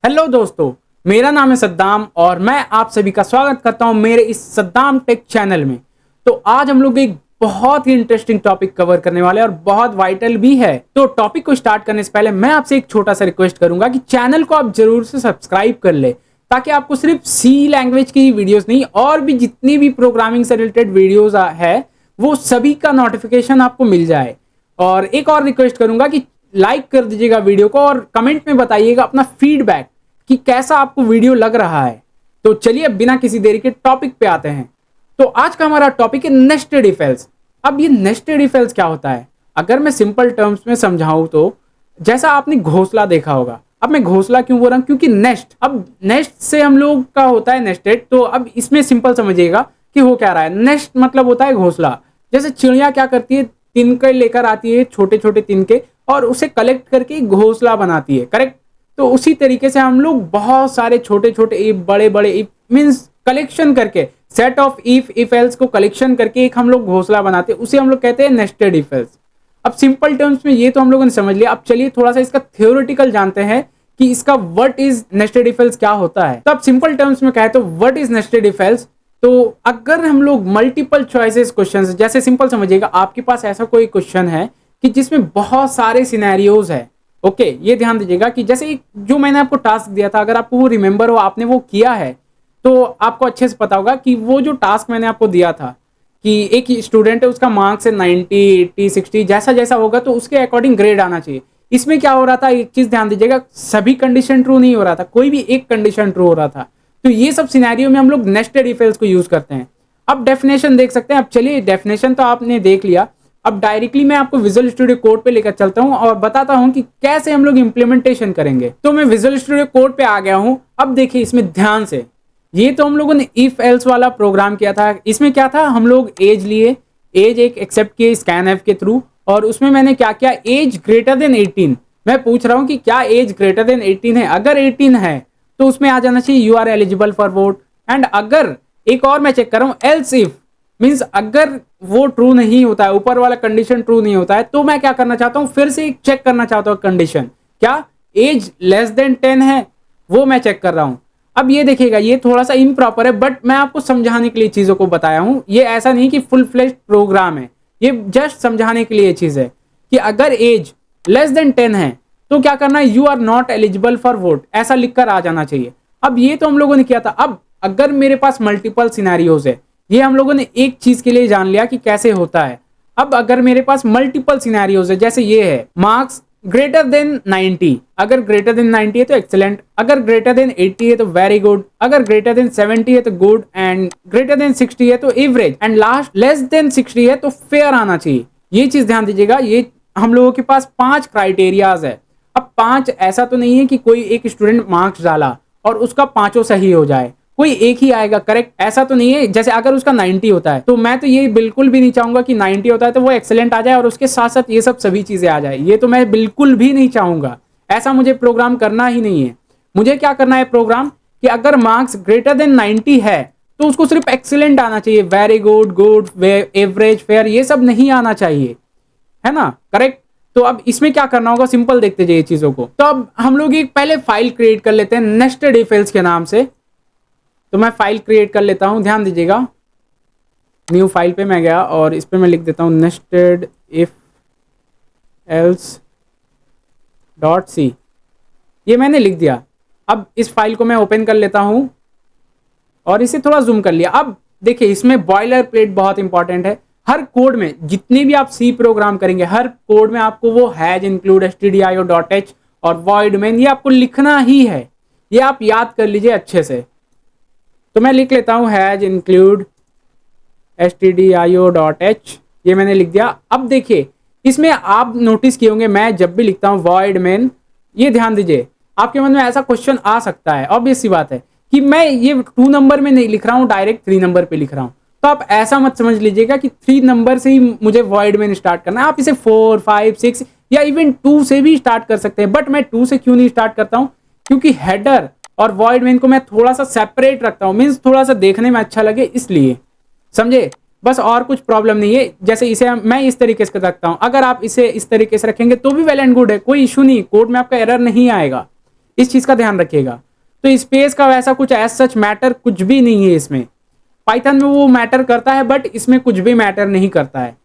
Hello दोस्तों, मेरा नाम है सद्दाम और मैं आप सभी का स्वागत करता हूं मेरे इस सद्दाम टेक चैनल में। तो आज हम लोग एक बहुत ही इंटरेस्टिंग टॉपिक कवर करने वाले हैं और बहुत वाइटल भी है। तो टॉपिक को स्टार्ट करने से पहले मैं आपसे एक छोटा सा रिक्वेस्ट करूंगा कि चैनल को आप जरूर से सब्सक्राइब कर ले, ताकि आपको सिर्फ सी लैंग्वेज की वीडियोस नहीं और भी जितनी भी प्रोग्रामिंग से रिलेटेड वीडियोस है वो सभी का नोटिफिकेशन आपको मिल जाए। और एक और रिक्वेस्ट करूंगा कि लाइक कर दीजिएगा वीडियो को और कमेंट में बताइएगा अपना फीडबैक कि कैसा आपको वीडियो लग रहा है। तो चलिए अब बिना किसी देरी के टॉपिक पे आते हैं। तो आज का हमारा टॉपिक है नेस्टेड इफ एल्स। अब ये नेस्टेड इफ एल्स क्या होता है, अगर मैं सिंपल टर्म्स में समझाऊं तो जैसा आपने घोंसला देखा होगा। अब मैं घोंसला क्यों बोल रहा हूं, क्योंकि नेस्ट, अब नेस्ट से हम लोग का होता है नेस्टेड। तो अब इसमें सिंपल समझिएगा कि हो क्या रहा है। नेस्ट मतलब होता है घोंसला। जैसे चिड़िया क्या करती है, तिनके लेकर आती है, छोटे छोटे तिनके, और उसे कलेक्ट करके घोंसला बनाती है, करेक्ट। तो उसी तरीके से हम लोग बहुत सारे छोटे छोटे इफ, बड़े बड़े इफ मींस कलेक्शन करके, सेट ऑफ इफ एल्स को कलेक्शन करके एक हम लोग घोंसला बनाते हैं, उसे हम लोग कहते हैं नेस्टेड इफ एल्स। अब सिंपल टर्म्स में ये तो हम लोगों ने समझ लिया। अब चलिए थोड़ा सा इसका थ्योरेटिकल जानते हैं कि इसका what is nested if else क्या होता है। तो अब सिंपल टर्म्स में कहे तो what is nested if else. तो अगर हम लोग मल्टीपल चॉइसेस क्वेश्चन, जैसे सिंपल समझिएगा, आपके पास ऐसा कोई क्वेश्चन है कि जिसमें बहुत सारे सिनेरियोज है। ओके, ये ध्यान दीजिएगा कि जैसे जो मैंने आपको टास्क दिया था, अगर आपको वो रिमेंबर हो, आपने वो किया है, तो आपको अच्छे से पता होगा कि वो जो टास्क मैंने आपको दिया था कि एक स्टूडेंट है, उसका मार्क्स है 90, 80, 60, जैसा जैसा होगा तो उसके अकॉर्डिंग ग्रेड आना चाहिए। इसमें क्या हो रहा था, एक चीज ध्यान दीजिएगा, सभी कंडीशन ट्रू नहीं हो रहा था, कोई भी एक कंडीशन ट्रू हो रहा था। तो ये सब सिनेरियो में हम लोग नेस्टेड इफ एल्स को यूज करते हैं। अब डेफिनेशन देख सकते हैं। अब चलिए, डेफिनेशन तो आपने देख लिया। अब डायरेक्टली मैं आपको विजुअल स्टूडियो कोड पे लेकर चलता हूं और बताता हूं कि कैसे हम लोग इंप्लीमेंटेशन करेंगे। तो मैं विजुअल स्टूडियो कोड पे आ गया हूं। अब देखिए इसमें ध्यान से, ये तो हम लोगों ने इफ एल्स वाला प्रोग्राम किया था। इसमें क्या था, हम लोग एज लिए, एज एक एक्सेप्ट किए स्कैन एफ के थ्रू, और उसमें मैंने क्या किया, एज ग्रेटर देन 18। मैं पूछ रहा हूं कि क्या एज ग्रेटर देन 18 है। अगर 18 है तो उसमें आ जाना चाहिए you are eligible for vote. And अगर एक और मैं चेक कर रहा हूं, एल्स इफ मीन्स अगर वो ट्रू नहीं होता है, ऊपर वाला कंडीशन ट्रू नहीं होता है, तो मैं क्या करना चाहता हूं, फिर से चेक करना चाहता हूं कंडीशन, क्या एज लेस देन 10 है, वो मैं चेक कर रहा हूं। अब ये देखिएगा, ये थोड़ा सा इम्प्रॉपर है, बट मैं आपको समझाने के लिए चीजों को बताया हूं। ये ऐसा नहीं कि फुल फ्लेश्ड प्रोग्राम है, ये जस्ट समझाने के लिए चीज है कि अगर एज लेस देन 10 है तो क्या करना है, you are not eligible for vote, ऐसा लिखकर आ जाना चाहिए। अब ये तो हम लोगों ने किया था। अब अगर मेरे पास मल्टीपल सिनेरियोज है, ये हम लोगों ने एक चीज के लिए जान लिया कि कैसे होता है। अब अगर मेरे पास मल्टीपल सिनेरियोज है, जैसे ये है मार्क्स ग्रेटर देन 90, अगर ग्रेटर देन 90 है तो एक्सेलेंट, अगर ग्रेटर देन 80 है तो वेरी गुड, अगर ग्रेटर देन 70 है तो गुड, एंड ग्रेटर देन 60 है तो average, and last less than 60 है तो फेयर आना चाहिए। ये चीज ध्यान दीजिएगा। ये हम लोगों के पास 5 क्राइटेरियाज है। अब 5 ऐसा तो नहीं है कि कोई एक स्टूडेंट मार्क्स डाला और उसका पांचों सही हो जाए, कोई एक ही आएगा करेक्ट, ऐसा तो नहीं है। जैसे अगर उसका 90 होता है तो मैं तो ये बिल्कुल भी नहीं चाहूंगा कि 90 होता है तो वो एक्सेलेंट आ जाए और उसके साथ साथ ये सब सभी चीजें आ जाए। ये तो मैं बिल्कुल भी नहीं चाहूंगा, ऐसा मुझे प्रोग्राम करना ही नहीं है। मुझे क्या करना है प्रोग्राम, कि अगर मार्क्स ग्रेटर देन 90 है तो उसको सिर्फ एक्सेलेंट आना चाहिए, very good, good, average, fair, ये सब नहीं आना चाहिए, है ना, करेक्ट। तो अब इसमें क्या करना होगा, सिंपल देखते जाइए चीजों को। तो अब हम लोग एक पहले फाइल क्रिएट कर लेते हैं नेस्टेड इफ एल्स के नाम से। तो मैं फाइल क्रिएट कर लेता हूं, ध्यान दीजिएगा। न्यू फाइल पे मैं गया और इस पे मैं लिख देता हूं nested if else dot C. ये मैंने लिख दिया। अब इस फाइल को मैं ओपन कर लेता हूं और इसे थोड़ा जूम कर लिया। अब देखिए इसमें बॉयलर प्लेट बहुत इंपॉर्टेंट है। हर कोड में, जितने भी आप सी प्रोग्राम करेंगे, हर कोड में आपको वो हैज इंक्लूड stdio.h और void main, ये आपको लिखना ही है। ये आप याद कर लीजिए अच्छे से। तो मैं लिख लेता हूं हैज इंक्लूड stdio.h, ये मैंने लिख दिया। अब देखिए इसमें आप नोटिस किए होंगे, मैं जब भी लिखता हूं void main, ये ध्यान दीजिए, आपके मन में ऐसा क्वेश्चन आ सकता है, ऑब्वियस सी बात है, कि मैं ये 2 नंबर में नहीं लिख रहा हूं, डायरेक्ट 3 नंबर पे लिख रहा हूं। तो आप ऐसा मत समझ लीजिएगा कि 3 नंबर से ही मुझे void main स्टार्ट करना है। आप इसे 4, 5, 6 या इवन 2 से भी स्टार्ट कर सकते हैं। बट मैं 2 से क्यों नहीं स्टार्ट करता हूं, क्योंकि हेडर और void main को मैं थोड़ा सा सेपरेट रखता हूं, मीन्स थोड़ा सा देखने में अच्छा लगे, इसलिए, समझे, बस, और कुछ प्रॉब्लम नहीं है। जैसे इसे मैं इस तरीके से रखता हूं, अगर आप इसे इस तरीके से रखेंगे तो भी वेल एंड गुड है, कोई इशू नहीं, कोड में आपका एरर नहीं आएगा। इस चीज का ध्यान रखिएगा। तो स्पेस का वैसा कुछ एज सच मैटर कुछ भी नहीं है इसमें। पाइथन में वो मैटर करता है बट इसमें कुछ भी मैटर नहीं करता है।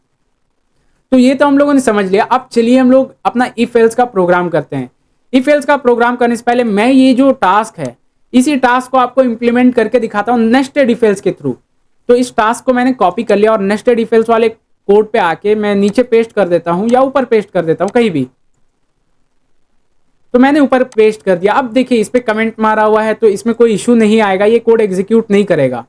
तो ये तो हम लोगों ने समझ लिया। अब चलिए हम लोग अपना इफ एल्स का प्रोग्राम करते हैं। इफ एल्स का प्रोग्राम करने से पहले मैं ये जो टास्क है इसी टास्क को आपको इंप्लीमेंट करके दिखाता हूँ नेस्टेड इफ एल्स के थ्रू। तो इस टास्क को मैंने कॉपी कर लिया और नेस्टेड इफ एल्स वाले कोड पे आके मैं नीचे पेस्ट कर देता हूँ या ऊपर पेस्ट कर देता हूँ कहीं भी। तो मैंने ऊपर पेस्ट कर दिया। अब देखिए इस पे कमेंट मारा हुआ है तो इसमें कोई इशू नहीं आएगा, ये कोड एग्जीक्यूट नहीं करेगा।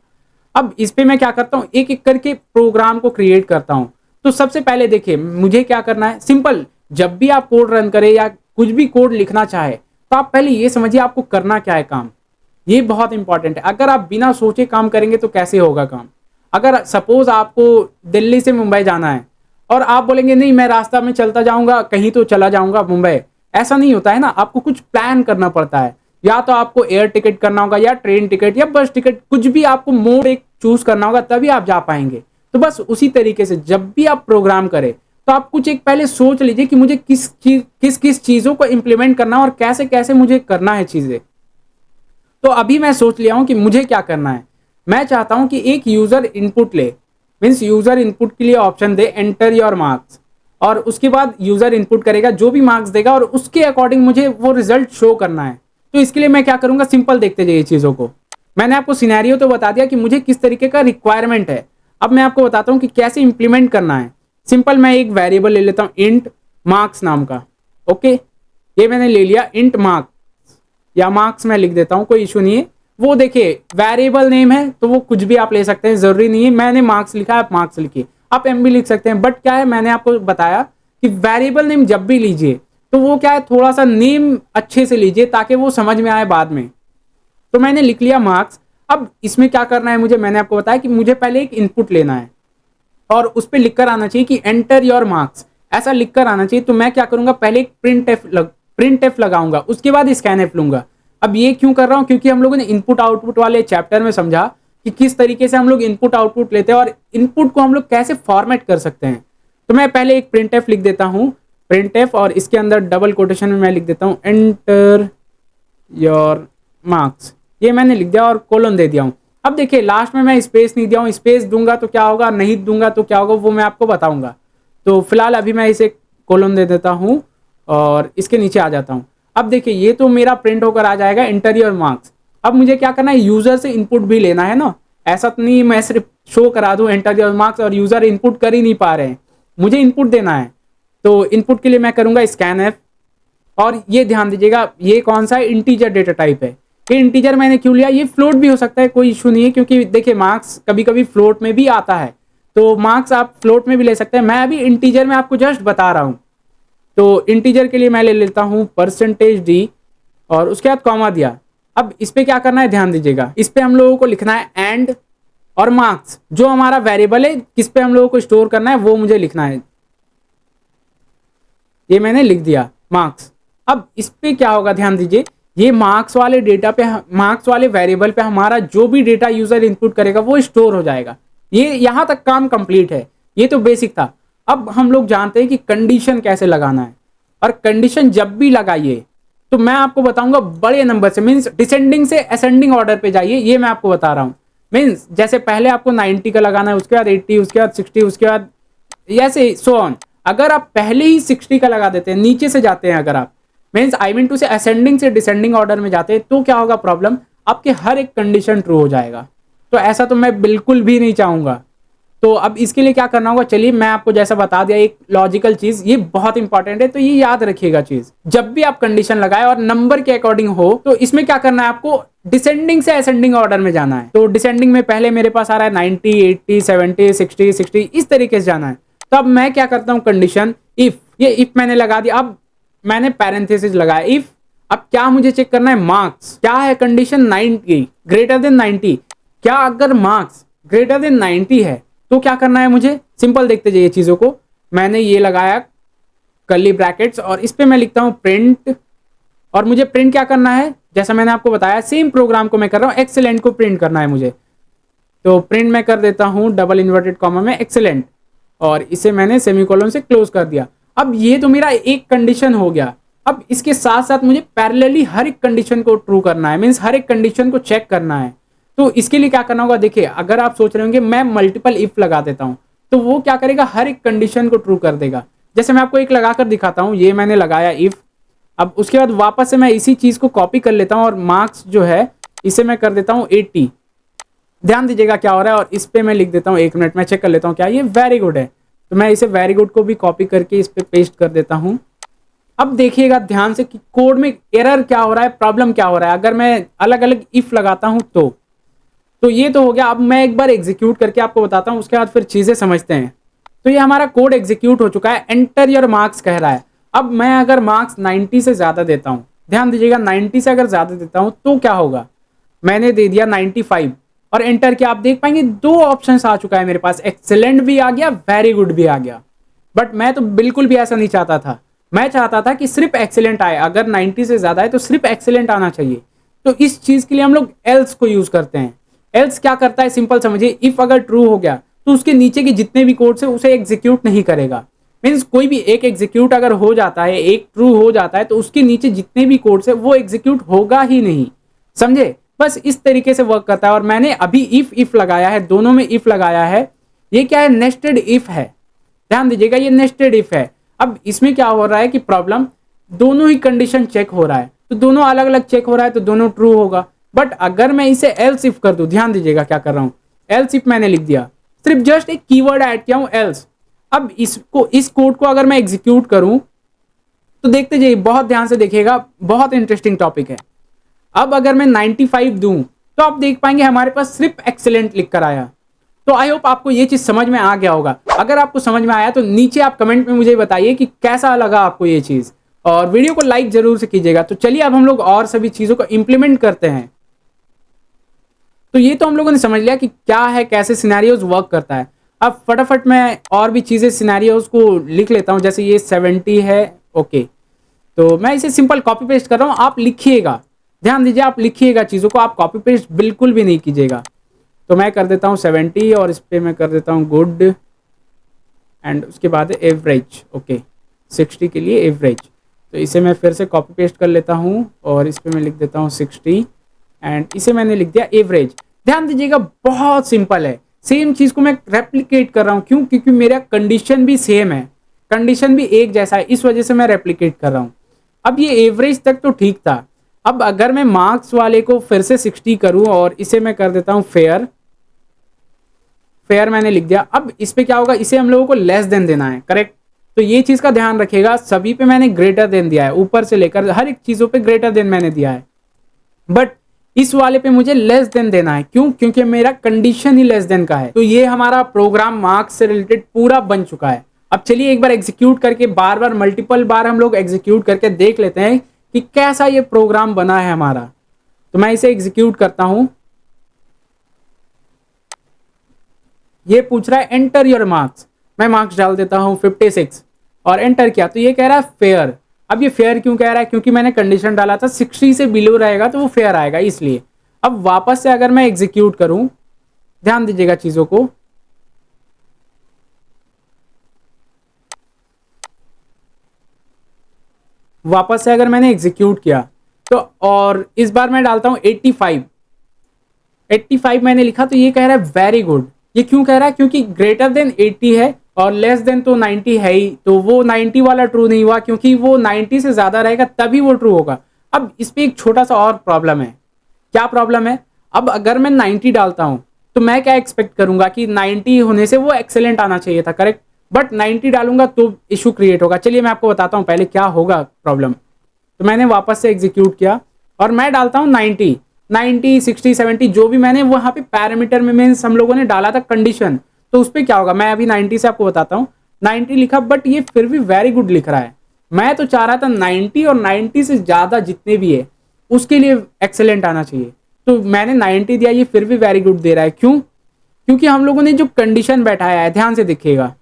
अब इस पे मैं क्या करता हूँ, एक एक करके प्रोग्राम को क्रिएट करता हूँ। तो सबसे पहले देखिए मुझे क्या करना है, सिंपल। जब भी आप कोड रन करें या कुछ भी कोड लिखना चाहे तो आप पहले ये समझिए आपको करना क्या है काम। ये बहुत इंपॉर्टेंट है। अगर आप बिना सोचे काम करेंगे तो कैसे होगा काम। अगर सपोज आपको दिल्ली से मुंबई जाना है और आप बोलेंगे नहीं मैं रास्ता में चलता जाऊंगा कहीं तो चला जाऊंगा मुंबई, ऐसा नहीं होता है ना। आपको कुछ प्लान करना पड़ता है। या तो आपको एयर टिकट करना होगा या ट्रेन टिकट या बस टिकट, कुछ भी आपको मोड एक चूज करना होगा तभी आप जा पाएंगे। तो बस उसी तरीके से जब भी आप प्रोग्राम करें तो आप कुछ एक पहले सोच लीजिए कि मुझे किस चीजों को इंप्लीमेंट करना है और कैसे कैसे मुझे करना है चीजें। तो अभी मैं सोच लिया हूं कि मुझे क्या करना है। मैं चाहता हूं कि एक यूजर इनपुट ले, मीन्स यूजर इनपुट के लिए option they enter your marks, और उसके बाद यूजर इनपुट करेगा जो भी मार्क्स देगा और उसके अकॉर्डिंग मुझे वो रिजल्ट शो करना है। तो इसके लिए मैं क्या करूंगा, सिंपल देखते जाइए चीजों को। मैंने आपको सिनेरियो तो बता दिया कि मुझे किस तरीके का रिक्वायरमेंट है। अब मैं आपको बताता हूं कि कैसे इंप्लीमेंट करना है। सिंपल मैं एक वेरिएबल ले लेता हूं इंट मार्क्स नाम का। ओके, ये मैंने ले लिया इंट मार्क्स या मार्क्स मैं लिख देता हूं, कोई इशू नहीं है। वो देखिए वेरिएबल नेम है तो वो कुछ भी आप ले सकते हैं, जरूरी नहीं है मैंने मार्क्स लिखा है आप मार्क्स लिखिए, आप एम भी लिख सकते हैं। बट क्या है, मैंने आपको बताया कि वेरिएबल नेम जब भी लीजिए तो वो क्या है, थोड़ा सा नेम अच्छे से लीजिए ताकि वो समझ में आए बाद में। तो मैंने लिख लिया मार्क्स। अब इसमें क्या करना है मुझे, मैंने आपको बताया कि मुझे पहले एक इनपुट लेना है और उस पर लिखकर आना चाहिए कि एंटर योर मार्क्स, ऐसा लिखकर आना चाहिए। तो मैं क्या करूंगा, पहले एक प्रिंट एफ लगाऊंगा, उसके बाद स्कैन एफ लूंगा। अब ये क्यों कर रहा हूं, क्योंकि हम लोगों ने इनपुट आउटपुट वाले चैप्टर में समझा कि किस तरीके से हम लोग इनपुट आउटपुट लेते हैं और इनपुट को हम लोग कैसे फॉर्मेट कर सकते हैं। तो मैं पहले एक प्रिंट एफ लिख देता हूं, प्रिंट एफ, और इसके अंदर डबल कोटेशन में मैं लिख देता हूं एंटर योर मार्क्स। ये मैंने लिख दिया और कोलन दे दिया हूं। अब देखिए लास्ट में मैं स्पेस नहीं दिया हूं, स्पेस दूंगा तो क्या होगा, नहीं दूंगा तो क्या होगा, वो मैं आपको बताऊंगा। तो फिलहाल अभी मैं इसे कोलन दे देता हूं और इसके नीचे आ जाता हूं। अब देखिए ये तो मेरा प्रिंट होकर आ जाएगा एंटर योर मार्क्स। अब मुझे क्या करना है, यूजर से इनपुट भी लेना है ना। ऐसा तो नहीं मैं सिर्फ शो करा दूं एंटर योर मार्क्स और यूजर इनपुट कर ही नहीं पा रहे हैं, मुझे इनपुट देना है। तो इनपुट के लिए मैं करूंगा स्कैन एफ। और ये ध्यान दीजिएगा ये कौन सा है, इंटीजर डेटा टाइप है। ये इंटीजर मैंने क्यों लिया, ये फ्लोट भी हो सकता है, कोई इशू नहीं है, क्योंकि देखिए मार्क्स कभी कभी फ्लोट में भी आता है। तो मार्क्स आप फ्लोट में भी ले सकते हैं, मैं अभी इंटीजर में आपको जस्ट बता रहा हूँ। तो इंटीजर के लिए मैं ले लेता हूँ %d और उसके बाद कॉमा दिया। अब इस पे क्या करना है ध्यान दीजिएगा, इस पे हम लोगों को लिखना है एंड और मार्क्स, जो हमारा वेरिएबल है किस पे हम लोगों को स्टोर करना है वो मुझे लिखना है। ये मैंने लिख दिया मार्क्स। अब इस पे क्या होगा ध्यान दीजिए, ये मार्क्स वाले डेटा पे, मार्क्स वाले वेरिएबल पे हमारा जो भी डेटा यूजर इनपुट करेगा वो स्टोर हो जाएगा। ये यहां तक काम कंप्लीट है, ये तो बेसिक था। अब हम लोग जानते हैं कि कंडीशन कैसे लगाना है, और कंडीशन जब भी लगाइए तो मैं आपको बताऊंगा बड़े नंबर से, मीन्स डिसेंडिंग से असेंडिंग ऑर्डर पे जाइए, ये मैं आपको बता रहा हूँ। मीन्स जैसे पहले आपको 90 का लगाना है, उसके बाद 80, उसके बाद 60, उसके बाद ऐसे सो ऑन। अगर आप पहले ही 60 का लगा देते हैं, नीचे से जाते हैं अगर आप, मीन्स आई मीन टू से असेंडिंग से डिसेंडिंग ऑर्डर में जाते हैं, तो क्या होगा प्रॉब्लम, आपके हर एक कंडीशन ट्रू हो जाएगा। तो ऐसा तो मैं बिल्कुल भी नहीं चाहूंगा। तो अब इसके लिए क्या करना होगा, चलिए मैं आपको जैसा बता दिया एक लॉजिकल चीज, ये बहुत इंपॉर्टेंट है, तो ये याद रखिएगा चीज। जब भी आप कंडीशन लगाए और नंबर के अकॉर्डिंग हो तो इसमें क्या करना है, आपको डिसेंडिंग से असेंडिंग ऑर्डर में जाना है। तो डिसेंडिंग में पहले मेरे पास आ रहा है 90, 80, 70, 60, 60, इस तरीके से जाना है। तो अब मैं क्या करता हूं, कंडीशन इफ, ये इफ मैंने लगा दिया। अब मैंने पैरेंथेसिस लगाया इफ। अब क्या मुझे चेक करना है, मार्क्स क्या है, कंडीशन 90 ग्रेटर देन 90। क्या अगर मार्क्स ग्रेटर देन 90 है तो क्या करना है मुझे, सिंपल देखते जाइए चीजों को। मैंने ये लगाया कर्ली ब्रैकेट्स और इस पे मैं लिखता हूं प्रिंट, और मुझे प्रिंट क्या करना है, जैसा मैंने आपको बताया सेम प्रोग्राम को मैं कर रहा हूं, एक्सेलेंट को प्रिंट करना है मुझे। तो प्रिंट मैं कर देता हूं डबल इन्वर्टेड कॉमा में एक्सेलेंट, और इसे मैंने सेमीकोलन से क्लोज कर दिया। अब ये तो मेरा एक कंडीशन हो गया। अब इसके साथ साथ मुझे पैरेलली हर एक कंडीशन को ट्रू करना है, मीन्स हर एक कंडीशन को चेक करना है। तो इसके लिए क्या करना होगा, देखिए अगर आप सोच रहे होंगे मैं मल्टीपल इफ लगा देता हूं, तो वो क्या करेगा, हर एक कंडीशन को ट्रू कर देगा। जैसे मैं आपको एक लगाकर दिखाता हूं, ये मैंने लगाया इफ। अब उसके बाद वापस से मैं इसी चीज को कॉपी कर लेता हूं और मार्क्स जो है इसे मैं कर देता हूं 80। ध्यान दीजिएगा क्या हो रहा है, और इस पे मैं लिख देता हूं 1 मिनट में चेक कर लेता हूं क्या ये वेरी गुड है। तो मैं इसे वेरी गुड को भी कॉपी करके इस पे पेस्ट कर देता हूं। अब देखिएगा ध्यान से कि कोड में एरर क्या हो रहा है, प्रॉब्लम क्या हो रहा है अगर मैं अलग अलग इफ लगाता हूं तो ये तो हो गया। अब मैं एक बार एग्जीक्यूट करके आपको बताता हूं, उसके बाद फिर चीजें समझते हैं। तो ये हमारा कोड एग्जीक्यूट हो चुका है, एंटर योर मार्क्स कह रहा है। अब मैं अगर मार्क्स 90 से ज्यादा देता हूं, ध्यान दीजिएगा 90 से अगर ज्यादा देता हूं तो क्या होगा, मैंने दे दिया 95 और एंटर किया। आप देख पाएंगे 2 ऑप्शंस आ चुका है मेरे पास, एक्सेलेंट भी आ गया, वेरी गुड भी आ गया। बट मैं तो बिल्कुल भी ऐसा नहीं चाहता था, मैं चाहता था कि सिर्फ एक्सेलेंट आए। अगर 90 से ज्यादा है तो सिर्फ एक्सेलेंट आना चाहिए। तो इस चीज के लिए हम लोग एल्स को यूज करते हैं। एल्स क्या करता है, सिंपल समझिए, इफ अगर ट्रू हो गया तो उसके नीचे के जितने भी कोड्स है उसे एग्जीक्यूट नहीं करेगा। मीन्स कोई भी एक एग्जीक्यूट अगर हो जाता है, एक ट्रू हो जाता है, तो उसके नीचे जितने भी कोड्स है वो एग्जीक्यूट होगा ही नहीं। समझे, बस इस तरीके से वर्क करता है। और मैंने अभी इफ लगाया है, दोनों में इफ लगाया है। ये क्या है, नेस्टेड इफ है। ध्यान दीजिएगा ये नेस्टेड इफ है। अब इसमें क्या हो रहा है कि प्रॉब्लम, दोनों ही कंडीशन चेक हो रहा है, तो दोनों अलग अलग चेक हो रहा है, तो दोनों ट्रू होगा। बट अगर मैं इसे एल्स इफ कर दूं, ध्यान दीजिएगा क्या कर रहा हूं, एल्स इफ मैंने लिख दिया, सिर्फ जस्ट एक कीवर्ड ऐड किया हूं एल्स। अब इस कोड को अगर मैं एग्जीक्यूट करूं तो देखते जाइए, बहुत ध्यान से देखिएगा, बहुत इंटरेस्टिंग टॉपिक है। अब अगर मैं 95 दूं तो आप देख पाएंगे हमारे पास सिर्फ एक्सेलेंट लिख कर आया। तो आई होप आपको ये चीज समझ में आ गया होगा। अगर आपको समझ में आया तो नीचे आप कमेंट में मुझे बताइए कि कैसा लगा आपको ये चीज, और वीडियो को लाइक जरूर से कीजिएगा। तो चलिए अब हम लोग और सभी चीजों को इंप्लीमेंट करते हैं। तो ये तो हम लोगों ने समझ लिया कि क्या है, कैसे सिनेरियोज वर्क करता है। अब फटाफट मैं और भी चीजें सिनेरियोज को लिख लेता हूं। जैसे ये 70 है, ओके, तो मैं इसे सिंपल कॉपी पेस्ट कर रहा हूं, आप लिखिएगा। ध्यान दीजिए, आप लिखिएगा चीजों को, आप कॉपी पेस्ट बिल्कुल भी नहीं कीजिएगा। तो मैं कर देता हूं 70 और इस पे मैं कर देता हूं गुड, एंड उसके बाद एवरेज, ओके, 60 के लिए एवरेज। तो इसे मैं फिर से कॉपी पेस्ट कर लेता हूं और इस पे मैं लिख देता हूं 60 एंड इसे मैंने लिख दिया एवरेज। ध्यान दीजिएगा बहुत सिंपल है, सेम चीज को मैं रेप्लिकेट कर रहा हूं। क्यों, क्योंकि मेरा कंडीशन भी सेम है, कंडीशन भी एक जैसा है, इस वजह से मैं रेप्लिकेट कर रहा हूं। अब ये एवरेज तक तो ठीक था। अब अगर मैं मार्क्स वाले को फिर से 60 करूं और इसे मैं कर देता हूं फेयर, फेयर मैंने लिख दिया। अब इस पे क्या होगा, इसे हम लोगों को लेस देन देना है, करेक्ट। तो ये चीज का ध्यान रखिएगा, सभी पे मैंने ग्रेटर देन दिया है, ऊपर से लेकर हर एक चीजों पे ग्रेटर देन मैंने दिया है। बट इस वाले पे मुझे लेस देन देना है, क्यों, क्योंकि मेरा कंडीशन ही लेस देन का है। तो ये हमारा प्रोग्राम मार्क्स से रिलेटेड पूरा बन चुका है। अब चलिए एक बार एग्जीक्यूट करके, बार बार मल्टीपल बार हम लोग एग्जीक्यूट करके देख लेते हैं कि कैसा ये प्रोग्राम बना है हमारा। तो मैं इसे एग्जीक्यूट करता हूं। ये पूछ रहा है एंटर योर मार्क्स, मैं मार्क्स डाल देता हूं 56 और एंटर किया, तो ये कह रहा है फेयर। अब ये फेयर क्यों कह रहा है, क्योंकि मैंने कंडीशन डाला था 60 से बिलो रहेगा तो वो फेयर आएगा, इसलिए। अब वापस से अगर मैं एग्जीक्यूट करूं, ध्यान दीजिएगा चीजों को, वापस से अगर मैंने एग्जीक्यूट किया तो, और इस बार मैं डालता हूं 85 मैंने लिखा, तो ये कह रहा है वेरी गुड। ये क्यों कह रहा है, क्योंकि ग्रेटर देन 80 है और लेस देन तो 90 है ही, तो वो 90 वाला ट्रू नहीं हुआ, क्योंकि वो 90 से ज्यादा रहेगा तभी वो ट्रू होगा। अब इस पे एक छोटा सा और प्रॉब्लम है। क्या प्रॉब्लम है, अब अगर मैं 90 डालता हूं तो मैं क्या एक्सपेक्ट करूंगा कि 90 होने से वो एक्सेलेंट आना चाहिए था, करेक्ट। बट 90 डालूंगा तो इशू क्रिएट होगा। चलिए मैं आपको बताता हूं पहले क्या होगा प्रॉब्लम। तो मैंने वापस से एग्जीक्यूट किया और मैं डालता हूं 90, 60, 70 जो भी मैंने वहां पे पैरामीटर में मीन्स हम लोगों ने डाला था कंडीशन, तो उस पर क्या होगा। मैं अभी 90 से आपको बताता हूँ, 90 लिखा, बट ये फिर भी वेरी गुड लिख रहा है। मैं तो चाह रहा था 90 और 90 से ज्यादा जितने भी है उसके लिए एक्सेलेंट आना चाहिए, तो मैंने 90 दिया, ये फिर भी वेरी गुड दे रहा है। क्यों, क्योंकि हम लोगों ने जो कंडीशन बैठाया है, ध्यान से देखिएगा,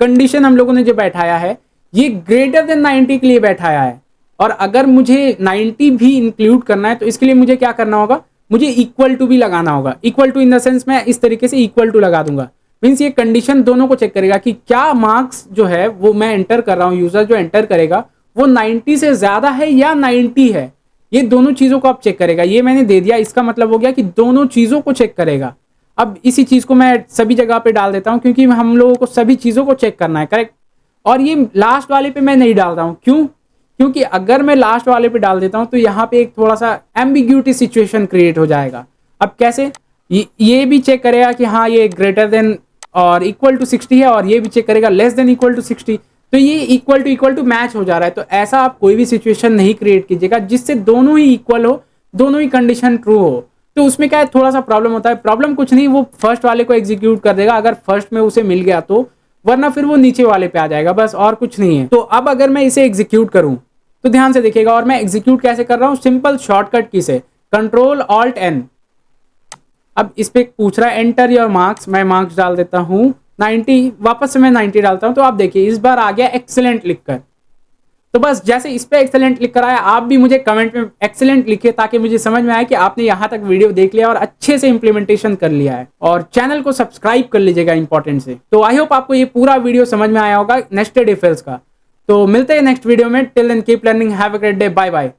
कंडीशन हम लोगों ने जो बैठाया है ये ग्रेटर देन 90 के लिए बैठाया है। और अगर मुझे 90 भी इंक्लूड करना है तो इसके लिए मुझे क्या करना होगा, मुझे इक्वल टू भी लगाना होगा। Equal to in the sense मैं इस तरीके से इक्वल टू लगा दूंगा, मीन्स ये कंडीशन दोनों को चेक करेगा कि क्या मार्क्स जो है वो मैं एंटर कर रहा हूँ, यूजर जो एंटर करेगा वो 90 से ज़्यादा है या 90 है, ये दोनों चीज़ों को आप चेक करेगा। ये मैंने दे दिया, इसका मतलब हो गया कि दोनों चीज़ों को चेक करेगा। अब इसी चीज़ को मैं सभी जगह पे डाल देता हूँ क्योंकि हम लोगों को सभी चीज़ों को चेक करना है, करेक्ट। और ये लास्ट वाले पे मैं नहीं डाल रहा हूँ, क्यों? क्योंकि अगर मैं लास्ट वाले पे डाल देता हूँ तो यहाँ पे एक थोड़ा सा एम्बिग्यूटी सिचुएशन क्रिएट हो जाएगा। अब कैसे? ये भी चेक करेगा कि हाँ ये ग्रेटर देन और इक्वल टू 60 है, और ये भी चेक करेगा लेस देन इक्वल टू 60। तो ये इक्वल टू मैच हो जा रहा है। तो ऐसा आप कोई भी सिचुएशन नहीं क्रिएट कीजिएगा जिससे दोनों ही इक्वल हो, दोनों ही कंडीशन ट्रू हो। तो उसमें क्या है, थोड़ा सा प्रॉब्लम होता है। प्रॉब्लम कुछ नहीं, वो फर्स्ट वाले को एग्जीक्यूट कर देगा अगर फर्स्ट में उसे मिल गया तो, वरना फिर वो नीचे वाले पे आ जाएगा, बस और कुछ नहीं है। तो अब अगर मैं इसे एग्जीक्यूट करूं तो ध्यान से देखिएगा, और मैं एग्जीक्यूट कैसे कर रहा हूं, सिंपल शॉर्टकट की से कंट्रोल ऑल्ट एन। अब इस पे पूछ रहा है एंटर योर मार्क्स, मैं मार्क्स डाल देता हूं 90, वापस से मैं 90 डालता हूं। तो आप देखिए इस बार आ गया एक्सेलेंट लिखकर। तो बस जैसे इस पे एक्सेलेंट लिख कर आया, आप भी मुझे कमेंट में एक्सेलेंट लिखिए ताकि मुझे समझ में आए कि आपने यहां तक वीडियो देख लिया और अच्छे से इंप्लीमेंटेशन कर लिया है। और चैनल को सब्सक्राइब कर लीजिएगा इंपॉर्टेंट से। तो आई होप आपको ये पूरा वीडियो समझ में आया होगा नेस्टेड इफ एल्स का। तो मिलते हैं नेक्स्ट वीडियो में। Till then keep learning, have a great day, bye bye.